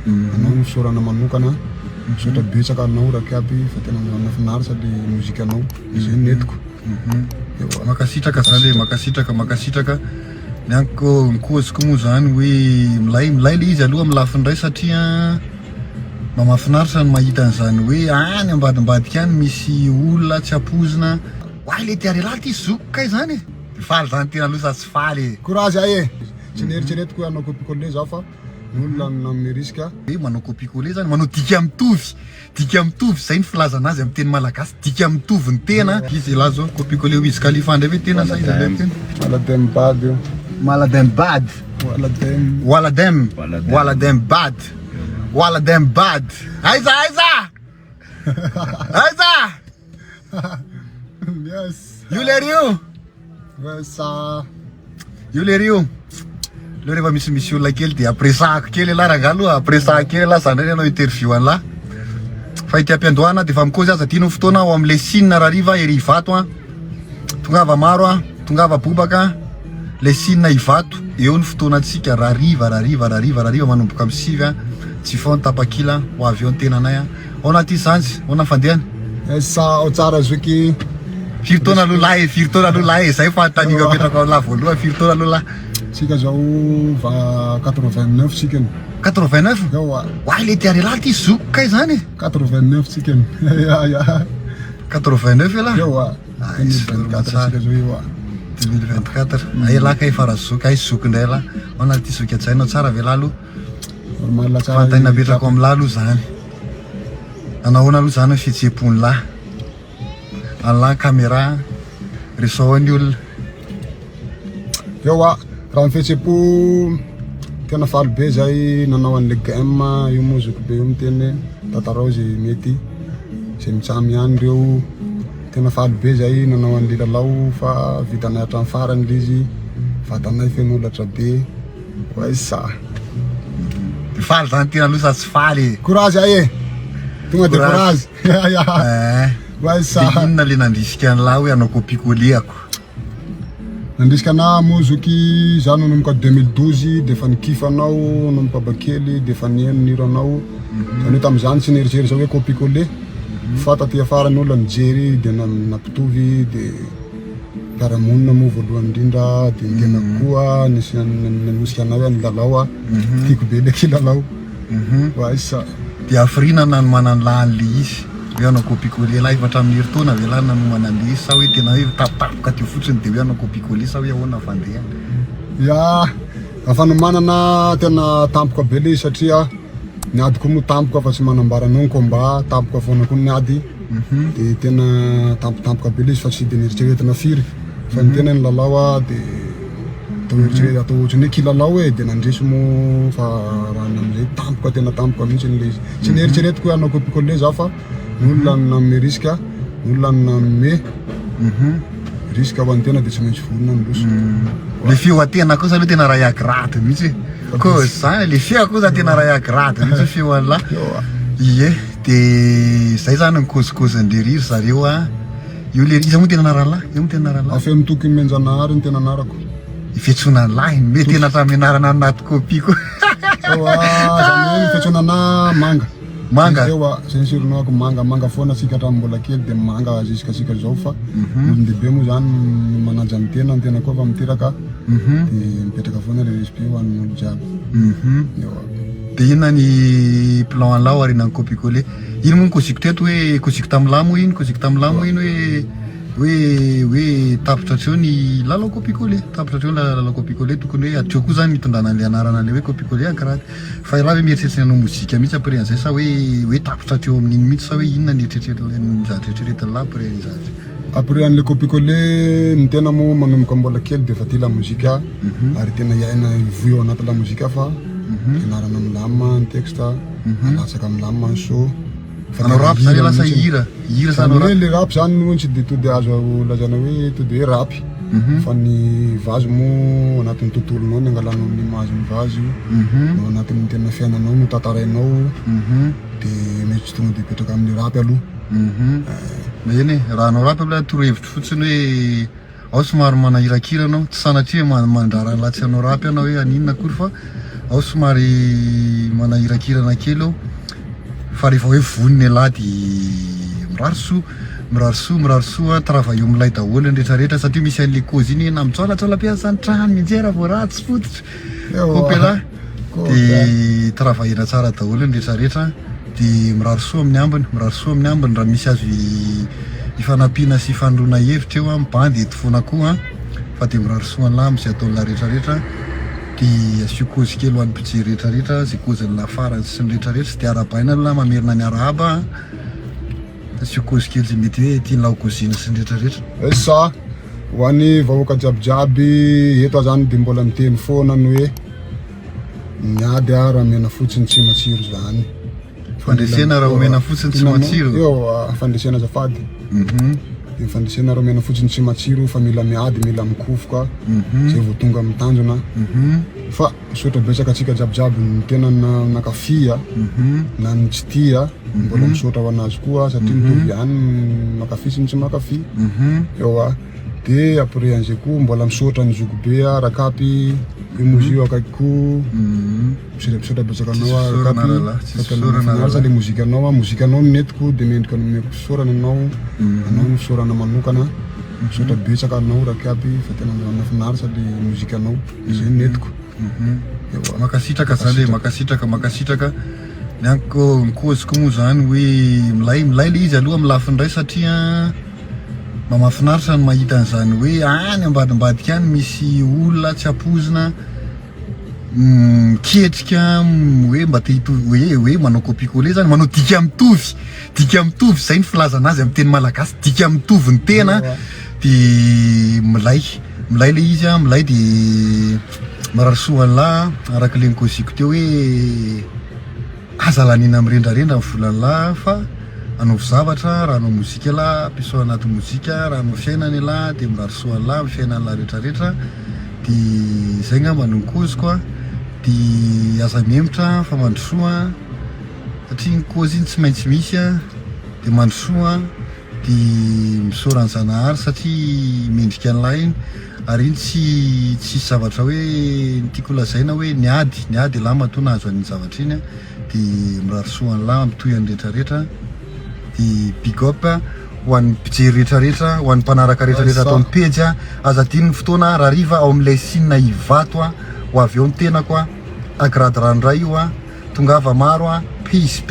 anao misaorana manokana misaotra betsaka anao raky aby fa tena mahafinaritra le mozika anao izay netiko. Makasitraka zany makasitraka ny anko nikoziko moa zany hoe milay le izy aloha amin'ny lafiny ray satria mahafinaritra ny mahita an'izany hoe any ambadimbadika any misy olona tsy ampozina hoay le tiarelaty izy zoko kay zany faly zany tena aloha sy faly courage aye tsy nieritreretiko anao copie-coller za fa olona manome risque hoe manao copie-coller zany manao dika mitovy zay ny filaza anazy amin'ny teny malagasy dika mitovy ny tena izy la zao copie-coller Wiz Khalifa ndray hoe tena sa izy le tena Waladem bad Waladem bad aiza yes io le rio le rehefa misy olona kely de apresahako kely la raha aloha apresahako kely la zany anao interview an'la fa ity ampiandohana de fa mikozy aza dino fotoana ao am'le Sine rariva ery Ivato tongava maro tongava bobaka le Sine Ivato eo ny fotoana atsika rariva manomboka amin'ny 6 tsy fon tapakila ho avy eo ny tenanay ao anaty izany ao na fandehany ao tsara zoky firy taona aloha lahy zay fa taniga apetraka ao la voaloha firy taona aloha la sika zao va 89 sikany 89 hoay le tiarelaty izy zoko kay zany 89 sikany 89 la eo 2024 ay la kay farazoky ay zoky ndray la ao anaty zoky atsainao tsara ve la aloha fantaina apetrako amin'ny la aloha zany anahoana aloha zany fihetseham-pony la alla caméra resao ny olona eo raha mifihetseham-po tena faly be zay nanao an'le game io moa zoko be io miteny tatarao zay mety zay mitsamy ihany reo tena faly be zay nanao an'le lalao fa vitanay hatramin'ny farany le izy vatanay fen'olatra be oaisa faly zany tena aloha sy faly courage aye tonga de courage oaisa inona le nandrisika an'la hoe anao copie-collerako nandrisika ana moa zoky za nanomboka 2012 de fa nikifa anao nanomboka bakely de fa nieno niro anao zany hoe tam'izany tsy nieritrery zao hoe copie-coller fa taty afara ny olona nijery de nampitovy de mpiara-monina moa voalohany indrindra de tena koa nanosika anao hoe ny lalao tiako be le kilalao oaisa de afirinana no manan'la an'le izy hoe anao copie-coller la efatra amin'ny heritaona ve la nanomana an'le izy sa hoe tena hoe tapitapoka teo fotsiny de hoe anao copie-coller sa hoe ahoana fandehana ya afanomanana tena tampoka be le izy satria niady koa moa tampoka fa tsy manambara anao ny combat tampoka foana koa niady de tena tampotampoka be le izy fa tsy de nieritreretina firy fa ny tena ny lalao de atao ohatrany hoe kilalao de nandresy moa fa raha am'izay tampoka tena tampoka mihitsy n'le izy tsy nieritreretiko hoe anao copie-coller za fa ny olona nanome risque ny olona nanome risque ho an'ny tena de tsy maintsy volona ny loso le feo atena kosa aloha tena raha iagraty mihitsy ko zany le feo kosa tena raha iagraty mihitsy feo an'la ie de zay zany nikozikozindre riry zareo io le izy moa tena anarala io moa tena anarala afeo mitoky menjanahary ny tena anarako ifetsona lahy me tena hatramenarana anaty copie ko zany hoe fetsonana manga eo zay sironako manga foana sika hatramin'ny mbola kely de manga ziskasika zao fa olondehibe moa zany manaja ny tena koa fa miteraka de mipetraka foana le respect ho an'olo jiaby de inona ny plan an'lao arinany copie-coller ino moa ny koziko teto hoe koziko tam'lamo ino hoe tapitra treo ny lalao copie-coller tapitra treo lalao copie-coller tokony hoe atreo koa zany mitondrana le anarana le hoe copie-coller ankaraty fa raha hoe mieritreritry anao mozika mihitsy après an'izay sa hoe tapitra treo amin'iny mihitsy sa hoe inona ny eritreritry la après izany après an'le copie-coller ny tena moa manomboka mbola kely de fa ty la mozika ary tena iaina ivoy ao anaty la mozika fa anarana amin'ny lama ny texte alatsaka amin'ny lama ny so anao rapy zany lasa hira zany hoe le rapy zany moa tsy de to de azo lazana hoe to de hoe rapy fa ny vazy moa anatin'ny tontolonao ny angalanao ny image ny vazy io anatin'ny tena fiainanao no tantarainao de mety tsy tonga de petraka amin'ny rapy aloha eny raha anao rapy aloha torohevitry fotsiny hoe ao somary manahirakira anao tsy sanatria mandrara latsy anao rapy anao hoe aninona akory fa ao somary manahirakirana kely ao fa rehefa hoe voniny alady mirarisoa trava eo amilay daholo ny rehetrarehetra satria misy an'le kozy iny na mitsolatsolapiasa ny trano minjera vao ratsy fototra kopela de travahina tsara daholo ny rehetrarehetra de mirarisoa amin'ny ambiny raha misy azo ifanampiana sy ifandrona hevitra eo mibandy etofoana koa fa de mirarisoa an'la amizay ataon'la rehetrarehetra de asio kozy kely ho an'ny mpijery rehetrarehetra zay kozin'ny lafarany sy ny rehetrarehetra sy de arabaina la mamerina ny arahaba asio kozy kely zay mety hoe tiany laokozina sy ny rehetrarehetra sa ho an'ny vahoaka jiabijiaby eto zany de mbola miteny foana ny hoe miady raha mena fotsiny tsy matsiro zany fandresena raha omena fotsiny tsy matsiro eo fandresena azafady fandresena raha omena fotsiny tsy matsiro fa mila miady mila mikofoka zay vao tonga amin'ny tanjona fa misaotra betsaka atsika jiabijiaby ny tena nakafia na ny tsy tia mbola misaotra ho anazy koa satria mitovy ihany makafy sy ny tsy makafy eo de après an'izay koa mbola misaotra ny zokobe rakapy mozio akaiky koa misaotra betsaka anao rakapy le mozikanao minetiko de mendrika nomeko fisaorana anao ny fisaorana manokana misaotra betsaka anao rakapy fa tena mahafinaritra le mozikanao izay nenetiko makasitraka zany le makasitraka nianko ny koziko moa zany hoe milay le izy aloha amin'ny lafiny ray satria mahafinaritra ny mahita an'izany hoe any ambadimbadika any misy olona tsy apozina miketrika hoe mba te hitovy hoe manao copie-coller zany manao dika mitovy zay ny filazana azy amin'ny teny malagasy dika mitovy ny tena de milay le izy milay de mararisoa an'la araka le nikoziko teo hoe aza lanina mirendrarendra ny volan'la fa anaovy zavatra raha anao mozika la ampiasao anaty mozika raha anao fiainany ala de mirarisoa an'la amin'ny fiainan'la rehetrarehetra de zay ngamba no nikoziko de aza memitra fa mandrosoa satria ny kozy iny tsy maintsy misy de mandrosoa de misaora ny zanahary satria mendrika an'la iny ary iny tsy zavatra hoe nitiako lazaina hoe niady la matona azo an'iny zavatra iny de mirarisoa an'la mitoy an'ny rehetrarehetra de big up ho an'ny mpijery rehetrarehetra ho an'ny mpanaraka rehetrarehetra atao amin'ny pejy aza dininy fotoana rariva ao amin'ilay sinina ivato ho avy eo ny tenako agrady ranoray io tongava maro peace